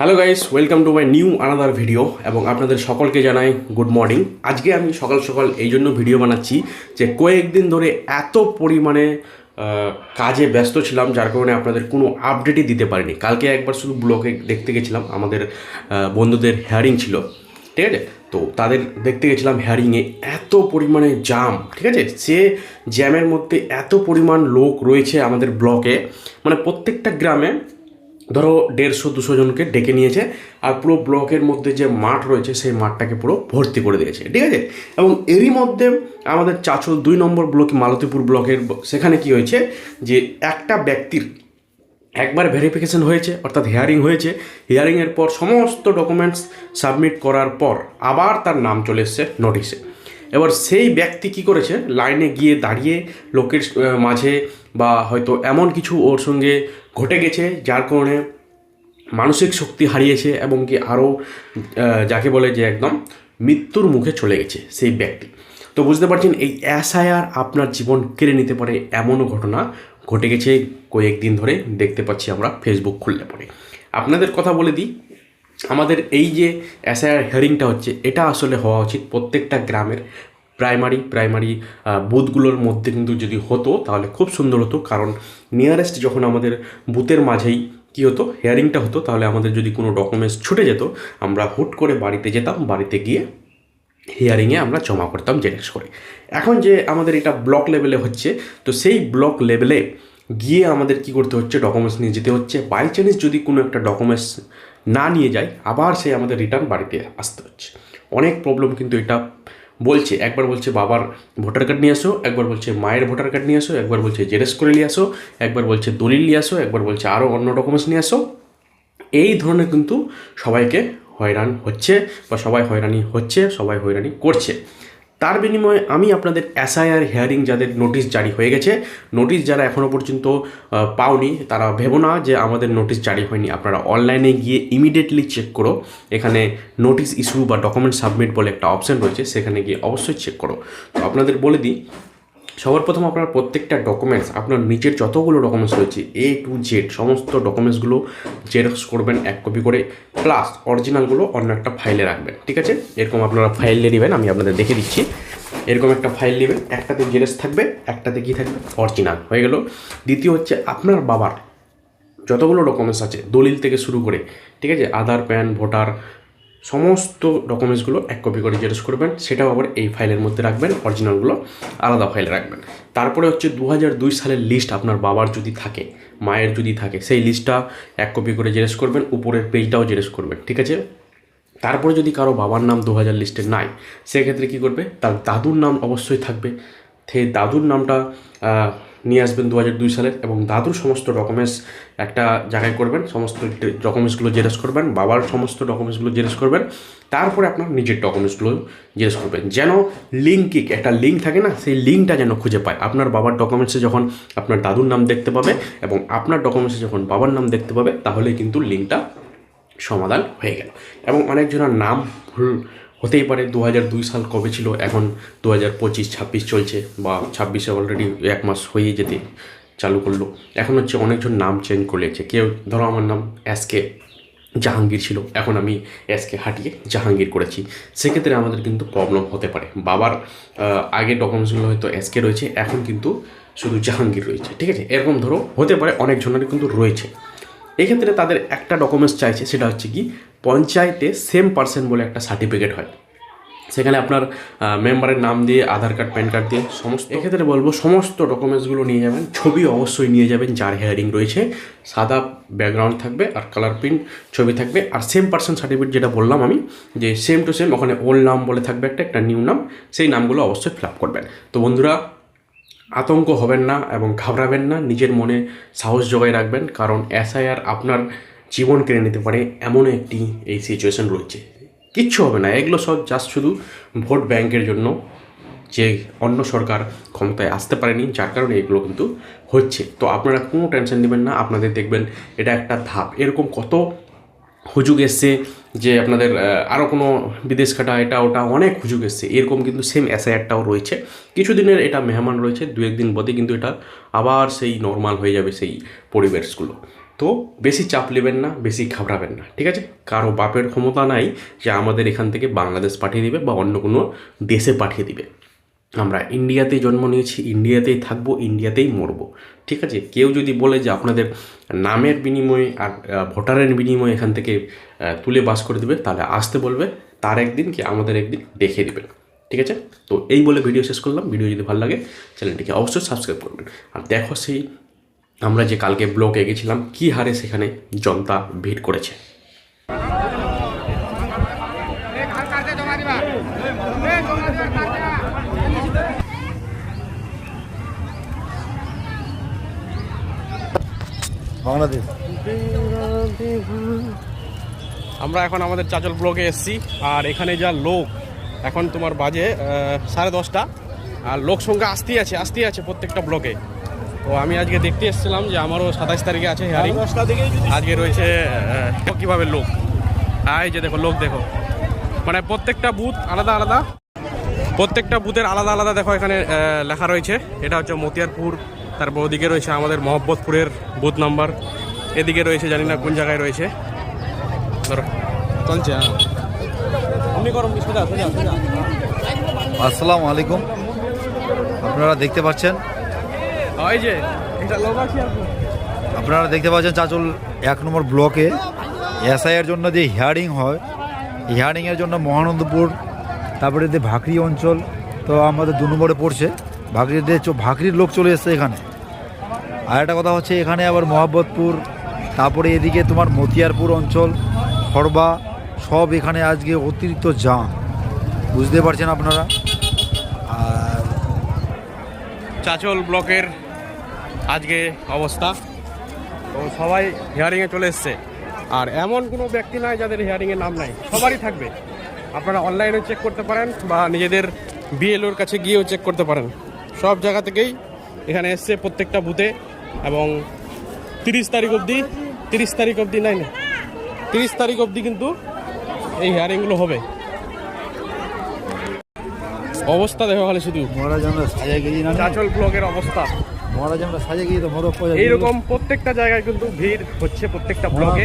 Hello guys, welcome to my new another video এবং আপনাদের সকলকে জানাই গুড মর্নিং। আজকে আমি সকাল সকাল এই জন্য ভিডিও বানাচ্ছি যে কয়েকদিন ধরে এত পরিমাণে কাজে ব্যস্ত ছিলাম, যার কারণে আপনাদের কোনো আপডেটই দিতে পারিনি। কালকে একবার শুধু ব্লগে দেখতে গেছিলাম, আমাদের বন্ধুদের হেয়ারিং ছিল, ঠিক আছে? তো তাদের দেখতে গেছিলাম হেয়ারিংয়ে, এত পরিমাণে জাম, ঠিক আছে? সে জ্যামের মধ্যে এত পরিমাণ লোক রয়েছে আমাদের ব্লকে, মানে প্রত্যেকটা গ্রামে ধরো 150-200 জনকে ডেকে নিয়েছে, আর পুরো ব্লকের মধ্যে যে মাঠ রয়েছে সেই মাঠটাকে পুরো ভর্তি করে দিয়েছে, ঠিক আছে? এবং এরই মধ্যে আমাদের চাঁচল 2 নম্বর ব্লক, মালতীপুর ব্লকের সেখানে কি হয়েছে যে একটা ব্যক্তির একবার ভেরিফিকেশন হয়েছে, অর্থাৎ হিয়ারিং হয়েছে। হিয়ারিংয়ের পর সমস্ত ডকুমেন্টস সাবমিট করার পর আবার তার নাম চলে এসছে নোটিশে। এবার সেই ব্যক্তি কি করেছে, লাইনে গিয়ে দাঁড়িয়ে লোকের মাঝে বা হয়তো এমন কিছু ওর সঙ্গে ঘটে গেছে যার কারণে মানসিক শক্তি হারিয়েছে এবং কি আরও যাকে বলে যে একদম মৃত্যুর মুখে চলে গেছে সেই ব্যক্তি। তো বুঝতে পারছেন, এই এসআইআর আপনার জীবন কেড়ে নিতে পারে এমনও ঘটনা ঘটে গেছে কয়েকদিন ধরে, দেখতে পাচ্ছি আমরা ফেসবুক খুললে পরে। আপনাদের কথা বলে দিই, আমাদের এই যে এসআইআর হিয়ারিংটা হচ্ছে, এটা আসলে হওয়া উচিত প্রত্যেকটা গ্রামের প্রাইমারি বুথগুলোর মধ্যে। কিন্তু যদি হতো তাহলে খুব সুন্দর হতো, কারণ নিয়ারেস্ট যখন আমাদের বুথের মাঝেই কী হতো, হিয়ারিংটা হতো, তাহলে আমাদের যদি কোনো ডকুমেন্টস ছুটে যেত, আমরা হুট করে বাড়িতে যেতাম, বাড়িতে গিয়ে হিয়ারিংয়ে আমরা জমা করতাম জেরক্স করে। এখন যে আমাদের এটা ব্লক লেভেলে হচ্ছে, তো সেই ব্লক লেভেলে গিয়ে আমাদের কি করতে হচ্ছে, ডকুমেন্টস নিয়ে যেতে হচ্ছে। বাই চান্স যদি কোনো একটা ডকুমেন্টস না নিয়ে যায়, আবার সেই আমাদের রিটার্ন বাড়িতে আসতে হচ্ছে। অনেক প্রবলেম কিন্তু এটা বলছে, একবার বলছে বাবার ভোটার কার্ড নিয়ে আসো, একবার বলছে মায়ের ভোটার কার্ড নিয়ে আসো, একবার বলছে জেরক্স করে নিয়ে আসো, একবার বলছে দলিল নিয়ে আসো, একবার বলছে আরও অন্য ডকুমেন্টস নিয়ে আসো। এই ধরনের কিন্তু সবাইকে হয়রান হচ্ছে, বা সবাই হয়রানি হচ্ছে, সবাই হয়রানি করছে। তার বিনিময়ে আমি আপনাদের এসআইআর হিয়ারিং যাদের নোটিশ জারি হয়ে গেছে, নোটিশ যারা এখনও পর্যন্ত পাওনি, তারা ভেবো না যে আমাদের নোটিশ জারি হয়নি। আপনারা অনলাইনে গিয়ে ইমিডিয়েটলি চেক করো, এখানে নোটিশ ইস্যু বা ডকুমেন্ট সাবমিট বলে একটা অপশান রয়েছে, সেখানে গিয়ে অবশ্যই চেক করো। তো আপনাদের বলে দিই, সবার প্রথম আপনার প্রত্যেকটা ডকুমেন্টস, আপনার নিচের যতগুলো ডকুমেন্টস রয়েছে A to Z সমস্ত ডকুমেন্টসগুলো জেরক্স করবেন 1 কপি করে, প্লাস অরিজিনালগুলো অন্য একটা ফাইলে রাখবেন, ঠিক আছে? এরকম আপনারা ফাইল নিয়ে নেবেন, আমি আপনাদের দেখে দিচ্ছি। এরকম একটা ফাইল নেবেন, একটাতে জেরক্স থাকবে, একটাতে কী থাকবে, অরিজিনাল হয়ে গেল। দ্বিতীয় হচ্ছে আপনার বাবার যতগুলো ডকুমেন্টস আছে, দলিল থেকে শুরু করে, ঠিক আছে, আধার, প্যান, ভোটার, সমস্ত ডকুমেন্টসগুলো 1 কপি করে জেরক্স করবেন, সেটাও আবার এই ফাইলের মধ্যে রাখবেন, অরিজিনালগুলো আলাদা ফাইলে রাখবেন। তারপরে হচ্ছে 2002 সালের লিস্ট আপনার বাবার যদি থাকে, মায়ের যদি থাকে, সেই লিস্টটা 1 কপি করে জেরক্স করবেন, উপরের পেজটাও জেরক্স করবেন, ঠিক আছে? তারপরে যদি কারো বাবার নাম 2000 লিস্টে নাই, সেক্ষেত্রে কী করবে, তার দাদুর নাম অবশ্যই থাকবে, সেই দাদুর নামটা নিয়ে আসবেন 2002 সালের, এবং দাদুর সমস্ত ডকুমেন্টস একটা জায়গায় করবেন, সমস্ত ডকুমেন্টসগুলো জেরক্স করবেন, বাবার সমস্ত ডকুমেন্টসগুলো জেরক্স করবেন। তারপরে আপনার নিজের ডকুমেন্টসগুলো জেরক্স করবেন, যেন একটা লিঙ্ক থাকে না, সেই লিঙ্কটা যেন খুঁজে পায়। আপনার বাবার ডকুমেন্টসে যখন আপনার দাদুর নাম দেখতে পাবে এবং আপনার ডকুমেন্টসে যখন বাবার নাম দেখতে পাবে, তাহলেই কিন্তু লিঙ্কটা সমাধান হয়ে গেল। এবং অনেকজনের নাম ভুল হতেই পারে, 2002 সাল কবে ছিল, এখন 2025-26 চলছে, বা 26-এ অলরেডি 1 মাস হয়ে যেতে চালু করলো। এখন হচ্ছে অনেকজন নাম চেঞ্জ করেছে। কেউ ধরো আমার নাম এসকে জাহাঙ্গীর ছিল, এখন আমি এসকে হাটিয়ে জাহাঙ্গীর করেছি, সেক্ষেত্রে আমাদের কিন্তু প্রবলেম হতে পারে। বাবার আগে ডকুমেন্টসগুলো হয়তো এসকে রয়েছে, এখন কিন্তু শুধু জাহাঙ্গীর রয়েছে, ঠিক আছে? এরকম ধরো হতে পারে, অনেকজনের কিন্তু রয়েছে। এক্ষেত্রে তাদের একটা ডকুমেন্টস চাইছে, সেটা হচ্ছে কি, পঞ্চায়েতে সেম পার্সন বলে একটা সার্টিফিকেট হয়, সেখানে আপনার মেম্বারের নাম দিয়ে, আধার কার্ড, প্যান কার্ড দিয়ে সমস্ত। এক্ষেত্রে বলবো সমস্ত ডকুমেন্টসগুলো নিয়ে যাবেন, ছবি অবশ্যই নিয়ে যাবেন, যার হিয়ারিং রয়েছে, সাদা ব্যাকগ্রাউন্ড থাকবে আর কালার প্রিন্ট ছবি থাকবে। আর সেম পার্সন সার্টিফিকেট যেটা বললাম আমি, যে সেম টু সেম, ওখানে ওল্ড নাম বলে থাকবে একটা নিউ নাম, সেই নামগুলো অবশ্যই ফিল আপ করবেন। তো বন্ধুরা, আতঙ্ক হবেন না এবং ঘাবড়াবেন না, নিজের মনে সাহস জোগায় রাখবেন, কারণ এসআইআর আপনার জীবন কেড়ে নিতে পারে এমন একটি এই সিচুয়েশন রয়েছে। কিচ্ছু হবে না, এগুলো সব জাস্ট শুধু ভোট ব্যাংকের জন্য, যে অন্য সরকার ক্ষমতায় আসতে পারেনি, যার কারণে এগুলো কিন্তু হচ্ছে। তো আপনারা কোনো টেনশন নেবেন না, আপনাদের দেখবেন এটা একটা ধাপ। এরকম কত হুজুগ এসছে যে আপনাদের আরও কোনো বিদেশ কাটা, এটা ওটা অনেক হুজুগ এসছে, এরকম কিন্তু সেম এসআইআরটাও রয়েছে। কিছুদিনের এটা মেহমান রয়েছে, 2-1 দিন বাদে কিন্তু এটা আবার সেই নর্মাল হয়ে যাবে সেই পরিবেশগুলো। তো বেশি চাপ নেবেন না, বেশি ঘাবড়াবেন না, ঠিক আছে? কারো বাপের ক্ষমতা নাই যে আমাদের এখান থেকে বাংলাদেশ পাঠিয়ে দিবে বা অন্য কোনো দেশে পাঠিয়ে দিবে। আমরা ইন্ডিয়াতেই জন্ম নিয়েছি, ইন্ডিয়াতেই থাকবো, ইন্ডিয়াতেই মরবো, ঠিক আছে? কেউ যদি বলে যে আপনাদের নামের বিনিময়ে আর ভোটারের বিনিময়ে এখান থেকে তুলে বাস করে দিবে, তাহলে আসতে বলবে, তার একদিন কি আমাদের একদিন দেখিয়ে দেবেন, ঠিক আছে? তো এই বলে ভিডিও শেষ করলাম। ভিডিও যদি ভালো লাগে চ্যানেলটিকে অবশ্যই সাবস্ক্রাইব করবেন। আর দেখো সেই আমরা যে কালকে ব্লগে গেছিলাম কী হারে সেখানে জনতা ভিড় করেছে। বাংলাদেশ আমরা এখন আমাদের চাচল ব্লকে এসেছি, আর এখানে যা লোক, এখন তোমার বাজে 10:30, আর লোক সংখ্যা আসতেই আছে প্রত্যেকটা ব্লকে। তো আমি আজকে দেখতে এসেছিলাম যে আমারও 27 তারিখে আছে হিয়ারিং। আজকে রয়েছে কীভাবে লোক, এই যে দেখো লোক দেখো, মানে প্রত্যেকটা বুথ আলাদা আলাদা, প্রত্যেকটা বুথের আলাদা আলাদা দেখো এখানে লেখা রয়েছে। এটা হচ্ছে মতিয়ারপুর, তারপর ওদিকে রয়েছে আমাদের মহব্বতপুরের বুথ নাম্বার, এদিকে রয়েছে জানি না কোন জায়গায় রয়েছে, ধরো চলছে। আসসালামু আলাইকুম। আপনারা দেখতে পাচ্ছেন চাচল 1 নম্বর ব্লকে এসআইয়ের জন্য যে হিয়ারিং হয়, হিয়ারিংয়ের জন্য মহানন্দপুর, তারপরে যে ভাকরি অঞ্চল, তো আমাদের 2 নম্বরে পড়ছে। ভাকরির লোক চলে এসছে এখানে। আর একটা কথা হচ্ছে এখানে আবার মহাব্বতপুর, তারপরে এদিকে তোমার মতিয়ারপুর অঞ্চল, খড়বা, সব এখানে আজকে অতিরিক্ত জাম, বুঝতে পারছেন আপনারা। আর চাচল ব্লকের আজকে অবস্থা, তো সবাই হিয়ারিংয়ে চলে এসছে। আর এমন কোনো ব্যক্তি নাই যাদের হিয়ারিংয়ের নাম নাই, সবারই থাকবে। আপনারা অনলাইনে চেক করতে পারেন বা নিজেদের বিএলওর কাছে গিয়েও চেক করতে পারেন। সব জায়গা থেকেই এখানে এসছে প্রত্যেকটা বুথে, এবং 30 তারিখ অবধি 30 তারিখ অবধি কিন্তু এই হিয়ারিংগুলো হবে। অবস্থা দেখো খালি শুধু চাচল ব্লকের অবস্থা, এইরকম প্রত্যেকটা জায়গায় কিন্তু ভিড় হচ্ছে প্রত্যেকটা ব্লকে।